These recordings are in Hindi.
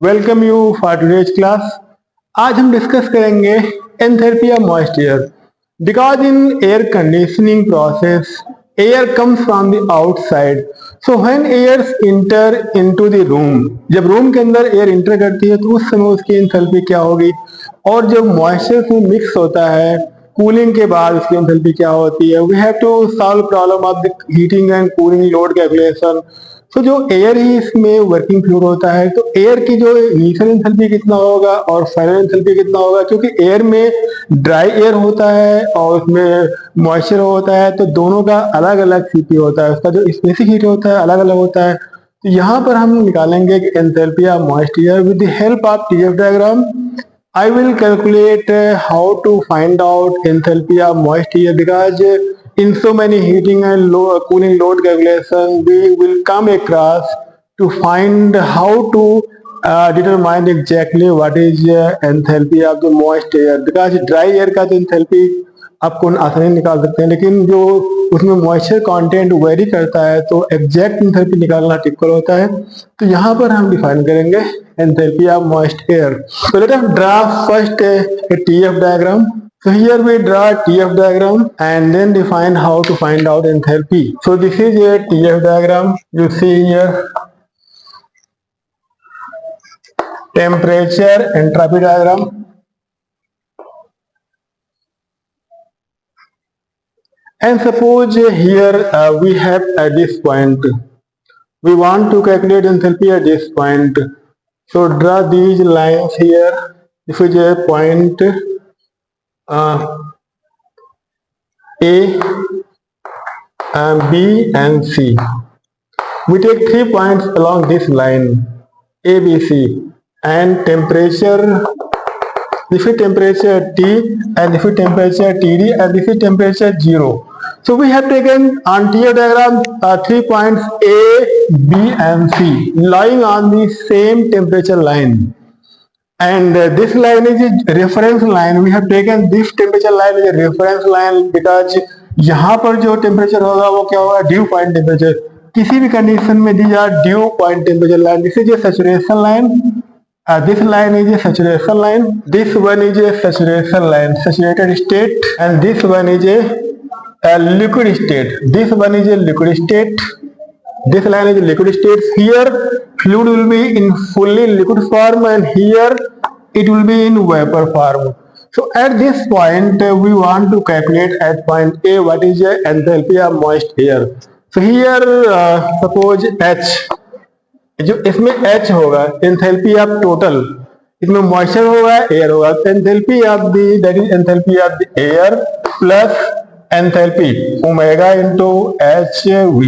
Welcome you for today's class. आज हम डिस्कस करेंगे enthalpy of moist air. Because in air conditioning process air comes from the outside, so when airs enter into the room, जब रूम के अंदर एयर इंटर करती है तो उस समय उसकी एंथैल्पी क्या होगी, और जब मॉइस्चर में मिक्स होता है कूलिंग के बाद उसकी एंथैल्पी क्या होती है। We have to solve problem of the heating and cooling load calculation. तो जो एयर ही इसमें वर्किंग फ्लूइड होता है, तो एयर की जो इनिशियल एंथैल्पी कितना होगा और फाइनल एंथैल्पी कितना होगा, क्योंकि एयर में ड्राई एयर होता है और उसमें मॉइस्चर होता है, तो दोनों का अलग अलग सीपी होता है, उसका जो स्पेसिफिक हीट होता है अलग अलग होता है। तो यहाँ पर हम निकालेंगे कि enthalpy of moist air with the help of TF diagram. I will calculate how to find out enthalpy of moist air, because in so many heating and cooling load calculation we will come across to find how to determine exactly what is enthalpy of the moist air, because dry air का जो enthalpy आपको आसानी निकाल सकते हैं, लेकिन जो उसमें मॉइस्चर कंटेंट वेरी करता है तो एग्जैक्ट एंथैल्पी निकालना टिपिकल होता है। तो यहाँ पर हम डिफाइन करेंगे enthalpy of moist air. So let us draw first a TF diagram. So here we draw a TF diagram and then define how to find out enthalpy. So this is a TF diagram. You see here temperature entropy diagram. And suppose here we have at this point, we want to calculate enthalpy at this point. So draw these lines here. This is a point A, B and C. We take 3 points along this line A, B, C, and temperature. This is temperature T and this is temperature TD and this is temperature 0. So we have taken on TF diagram 3 points A, B and C lying on the same temperature line, and this line is a reference line. We have taken this temperature line as a reference line because यहाँ पर जो टेम्परेचर होगा वो क्या होगा, ड्यू पॉइंट टेम्परेचर। किसी भी कंडीशन में दी जा due point temperature line, this is a saturation line, this line is a saturation line, this one is a saturation line, saturated state, and this one is a liquid state, this one is a liquid state, this line is a liquid state. Here fluid will be in fully liquid form and here it will be in vapor form. So at this point we want to calculate at point A what is the enthalpy of moist air. So here suppose H, जो इसमें H होगा एंथैल्पी ऑफ टोटल, इसमें मॉइस्चर होगा एयर होगा, तो enthalpy of the that is enthalpy of the air plus enthalpy omega into HV.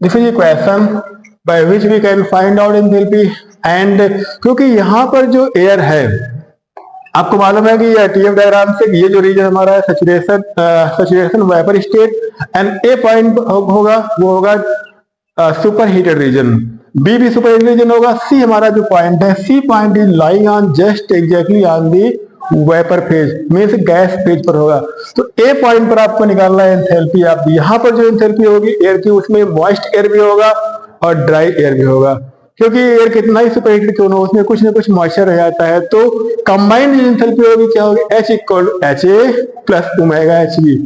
This is equation by which we can find out enthalpy. And क्योंकि यहाँ पर जो एयर है, आपको मालूम है कि ये टीएफ डायग्राम से ये जो रीजन हमारा है saturation vapour state, and A point होगा वो होगा सुपर हीटेड रीजन, बी भी सुपर हीटेड रीजन होगा, सी हमारा जो पॉइंट है, C point is lying on just exactly on the vapour phase, means gas phase पर होगा। तो ए पॉइंट पर आपको निकालना है एंथैल्पी ऑफ, यहाँ पर जो एंथैल्पी होगी एयर की, उसमें मॉइस्ट एयर भी होगा और ड्राई एयर भी होगा, क्योंकि एयर कितना ही सुपर हीटेड क्यों ना उसमें कुछ ना कुछ मॉइस्चर रह जाता है। तो कंबाइंड एंथैल्पी होगी क्या होगी, H equal HA plus omega HB,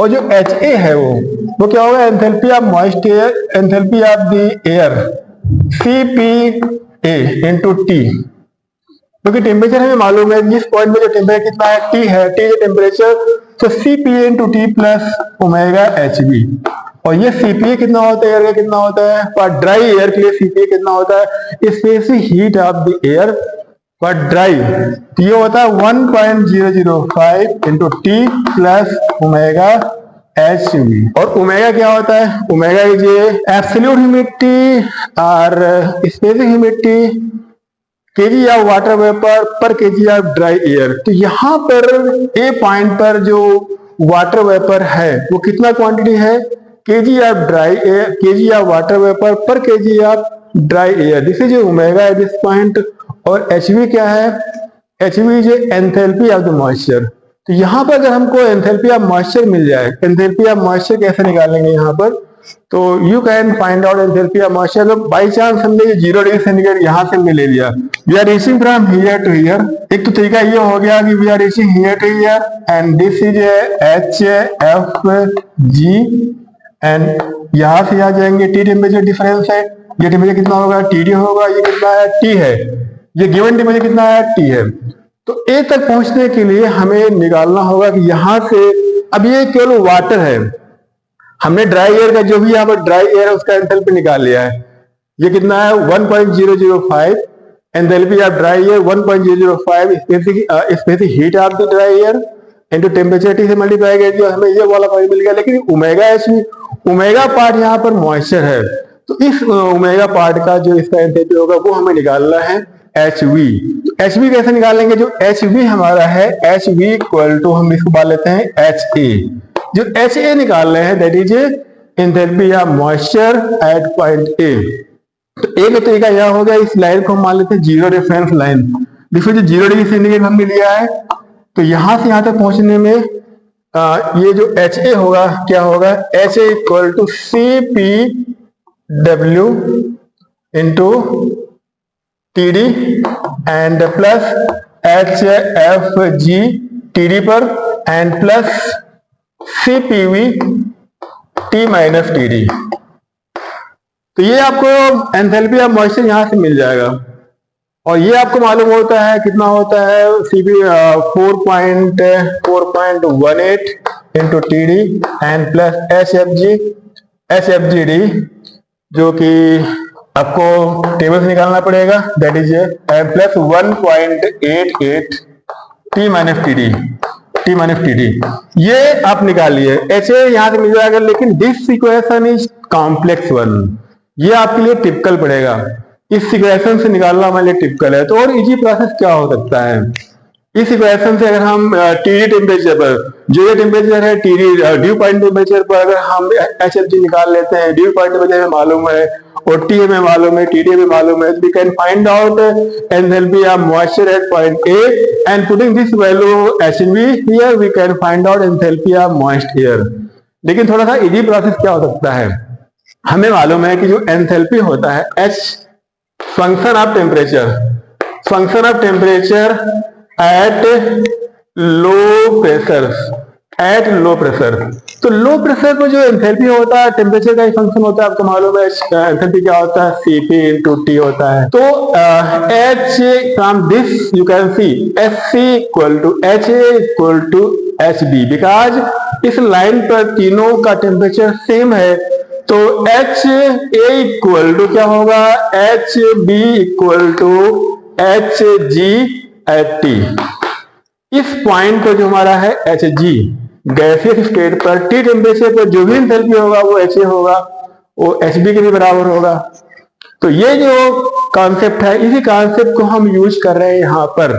और जो HA है वो क्या होगा, enthalpy of moist air, enthalpy of the air CPA into T, क्योंकि टेम्परेचर हमें मालूम है जिस पॉइंट में जो टेम्परेचर कितना है, T है, T है टेम्परेचर, तो CPA into T plus omega HB। और ये CPA कितना होता है, एयर का कितना होता है, फॉर ड्राई एयर के लिए CPA कितना होता है, specific heat of the air for dry, तो ये होता है 1.005 into T plus omega HV। और ओमेगा क्या होता है, ओमेगा इज एब्सोल्यूट ह्यूमिडिटी और specific humidity KG of water vapour पर केजी ऑफ ड्राई एयर। तो यहाँ पर ए पॉइंट पर जो वाटर वेपर है वो कितना क्वांटिटी है, KG of dry air, KG of water vapour पर KG of dry air, this is omega at this point. और HV क्या है, HV is enthalpy of the moisture. तो यहाँ पर अगर हमको एंथैल्पी ऑफ मॉइस्चर मिल जाए, एंथैल्पी ऑफ मॉइस्चर कैसे निकालेंगे, यहाँ पर तो you can find out enthalpy of moisture. तो बाई चांस हमने ये 0 डिग्री सेंटीग्रेड यहाँ से हमने ले लिया, we are reaching from here to here. एक तो तरीका ये हो गया कि we are reaching here to here and this is H F G, and यहाँ से यहाँ जाएंगे, टी टेम्परेचर डिफरेंस है, ये टेम्परेचर कितना होगा, टी होगा, ये कितना है, टी है, ये गिवन टेम्परेचर कितना है, टी है। तो ए तक पहुंचने के लिए हमें निकालना होगा कि यहां से, अब ये केवल वाटर है, हमने ड्राई एयर का जो भी यहाँ पर ड्राई एयर है उसका एंथैल्पी निकाल लिया है, ये कितना है 1.005, enthalpy of dry air 1.005 specific heat of the dry air into temperature T से मल्टीप्लाई कर दिया, हमें ये वाला पॉइंट मिल गया। लेकिन ओमेगा एच भी, ओमेगा पार्ट यहाँ पर मॉइस्चर है, तो इस ओमेगा पार्ट का जो इसका एंथैल्पी होगा वो हमें निकालना है HV। तो HV कैसे निकालेंगे, जो HV हमारा है, HV इक्वल टू हम इसको मान लेते हैं HA। जो HA निकाल रहे हैं that is enthalpy of moisture at point A। तो एक तरीका यह हो गया, इस लाइन को हम मान लेते हैं जीरो रेफरेंस लाइन। देखो जो 0 डिग्री सेंटीग्रेड हमने लिया है, तो यहां से यहां तक पहुंचने में ये जो HA होगा क्या होगा, HA equal to CPW into TD and plus HFG TD पर and plus CPV T minus TD। तो ये आपको एंथैल्पी ऑफ मॉइस्चर यहां से मिल जाएगा, और ये आपको मालूम होता है कितना होता है, CP 4.18 into TD and plus HFGD, जो कि आपको टेबल से निकालना पड़ेगा, that is plus 1.88 T minus TD। ये आप निकालिए, HA यहाँ से मिल जाएगा, लेकिन this equation is complex one, ये आपके लिए टिपिकल पड़ेगा, इस इक्वेशन से निकालना हमारे लिए टिपिकल है। तो और इजी प्रोसेस क्या हो सकता है, इस इक्वेशन से अगर हम TD टेम्परेचर पर, जो ये टेम्परेचर है TD ड्यू पॉइंट टेम्परेचर पर, अगर हम HFG निकाल लेते हैं, ड्यू पॉइंट टेम्परेचर में मालूम है और टी में मालूम है, TD में मालूम है, we can find out enthalpy of moisture at point A and putting this value HV here we can find out enthalpy of moist air. लेकिन थोड़ा सा इजी प्रोसेस क्या हो सकता है, हमें मालूम है कि जो एंथैल्पी होता है H function of temperature at low pressure. तो लो प्रेशर पर जो एंथैल्पी होता है टेम्परेचर का ही फंक्शन होता है, आपको मालूम है एंथैल्पी क्या होता है, Cp इंटू T होता है। तो H from this you can see HC equal to HA equal to HB, because इस लाइन पर तीनों का टेम्परेचर सेम है। तो HA इक्वल टू क्या होगा, HB equal to HG at T। इस पॉइंट पर जो हमारा है HG, गैसियस स्टेट पर T टेम्परेचर पर जो भी एंथैल्पी होगा वो HA होगा, वो HB के भी बराबर होगा। तो ये जो कॉन्सेप्ट है, इसी कॉन्सेप्ट को हम यूज कर रहे हैं यहाँ पर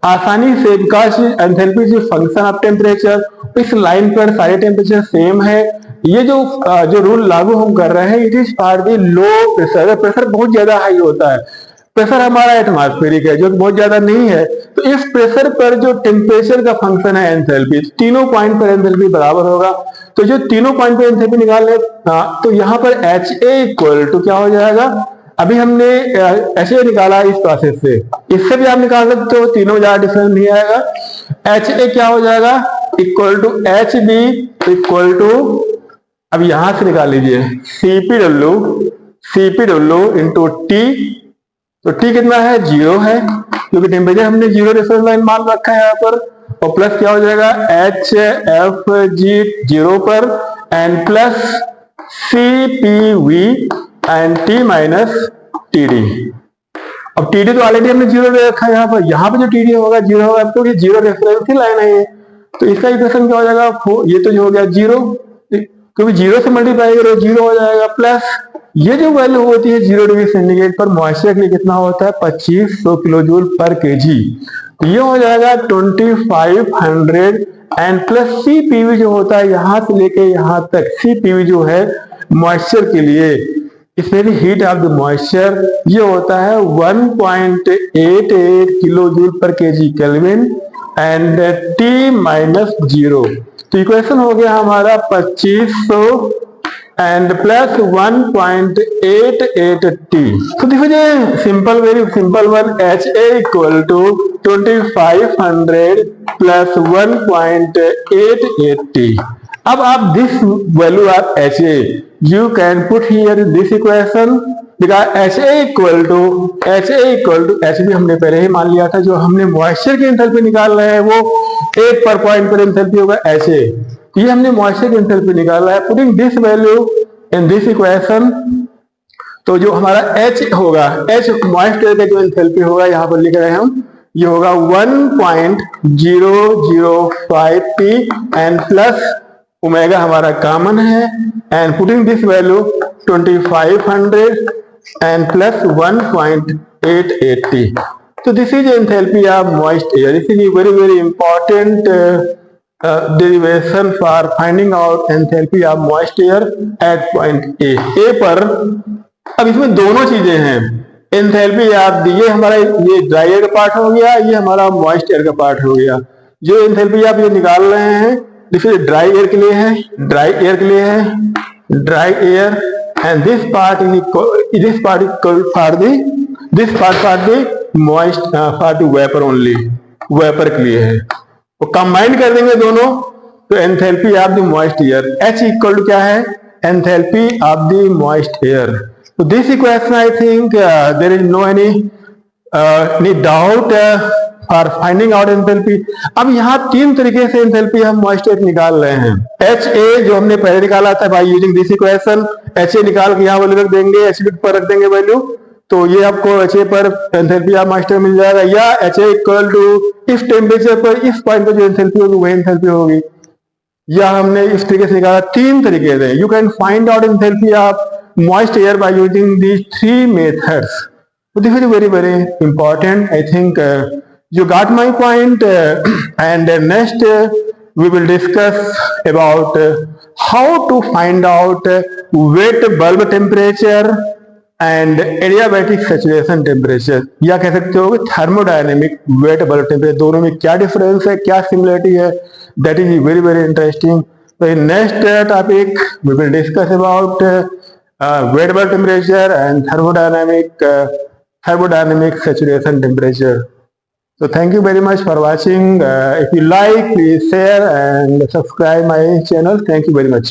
आसानी से, because enthalpy is function of temperature, इस लाइन पर सारे टेम्परेचर सेम है। ये जो रूल लागू हम कर रहे हैं, it is for the low pressure. अगर प्रेशर बहुत ज्यादा हाई होता है, प्रेशर हमारा एटमॉस्फेरिक है जो बहुत ज्यादा नहीं है, तो इस प्रेशर पर जो टेम्परेचर का फंक्शन है एंथैल्पी, तीनों पॉइंट पर एंथैल्पी बराबर होगा। तो जो तीनों पॉइंट पर एंथैल्पी निकालने, तो यहाँ पर HA इक्वल टू क्या हो जाएगा, अभी हमने HA निकाला इस प्रोसेस से, इससे भी आप निकाल सकते हो, तीनों ज्यादा डिफरेंस नहीं आएगा। HA क्या हो जाएगा, equal to HB equal to, अब यहां से निकाल लीजिए CPW इंटू T। तो T कितना है, 0 है, क्योंकि टेम्परेचर हमने 0 रेफरेंस लाइन मान रखा है यहाँ पर, और प्लस क्या हो जाएगा HFG 0 पर and plus CPV and T minus TD। अब TD तो ऑलरेडी हमने 0 दे रखा है यहाँ पर जो TD होगा 0 होगा, क्योंकि 0 रेफरेंस की लाइन है ये। तो इसका इक्वेशन क्या हो जाएगा, ये तो जो हो गया 0, क्योंकि 0 से मल्टीप्लाई करो 0 हो जाएगा, प्लस ये जो वैल्यू होती है 0 डिग्री सेंटीग्रेड पर मॉइस्चर के लिए कितना होता है, 2500 किलोजूल पर केजी। तो ये हो जाएगा 2500 एंड प्लस CPV जो होता है यहाँ से लेके यहाँ तक, CPV जो है मॉइस्चर के लिए, इसमें भी हीट ऑफ द मॉइस्चर, ये होता है 1.88 किलोजूल पर KG kelvin and T minus 0। तो इक्वेशन हो गया हमारा 2500 and plus 1.88T. So this is a simple, very simple one. HA equal to 2500 plus 1.88T. अब आप this value of HA you can put here in this equation because HA equal to HB हमने पहले ही मान लिया था. जो हमने मॉइस्चर की एंथैल्पी निकाल रहे हैं वो 8 पर पॉइंट पर एंथैल्पी होगा HA. ये हमने मॉइस्चर की एंथैल्पी निकाला है. Putting this value in this equation, तो जो हमारा H होगा, H मॉइस्चर का जो एंथैल्पी होगा यहाँ पर लिख रहे हैं हम, ये होगा 1.005P एंड प्लस ओमेगा हमारा कॉमन है and putting this value 2500 and plus 1.88T. So this is enthalpy of moist air. This is a very very important derivation for finding out enthalpy of moist air at point A. A पर अब इसमें दोनों चीजें हैं. एंथैल्पी आप ये हमारा ये ड्राई एयर का पार्ट हो गया, ये हमारा मॉइस्ट एयर का पार्ट हो गया. जो एंथैल्पी आप ये निकाल रहे हैं देखिए ड्राई एयर के लिए है, ड्राई एयर के लिए है, dry air and this part is equal for the moist for the vapour only, vapour के लिए है. वो कंबाइन कर देंगे दोनों तो enthalpy of the moist air H equal to क्या है, enthalpy of the moist air. तो this equation I think there is no any doubt for finding out enthalpy. अब यहाँ तीन तरीके से एंथैल्पी हम मॉइस्ट एयर निकाल रहे हैं. HA जो हमने पहले निकाला था by using this equation, HA निकाल के यहाँ वैल्यू रख देंगे, HB पर रख देंगे वैल्यू, तो ये आपको HA पर एंथैल्पी ऑफ मॉइस्ट एयर मिल जाएगा. या HA इक्वल टू इस टेम्परेचर पर इस पॉइंट पर जो एंथैल्पी होगी वही एंथैल्पी होगी. या हमने इस तरीके से निकाला. तीन तरीके से you can find out enthalpy of moist air by using these three methods. This is very very important. I think you got my point and next we will discuss about how to find out wet bulb temperature and adiabatic saturation temperature, या कह सकते हो कि थर्मोडायनेमिक वेट बल्ब टेम्परेचर. दोनों में क्या डिफरेंस है, क्या सिमिलरिटी है, that is very very interesting. So in next topic we will discuss about wet bulb temperature and thermodynamic saturation temperature. So thank you very much for watching. If you like, please share and subscribe my channel. Thank you very much.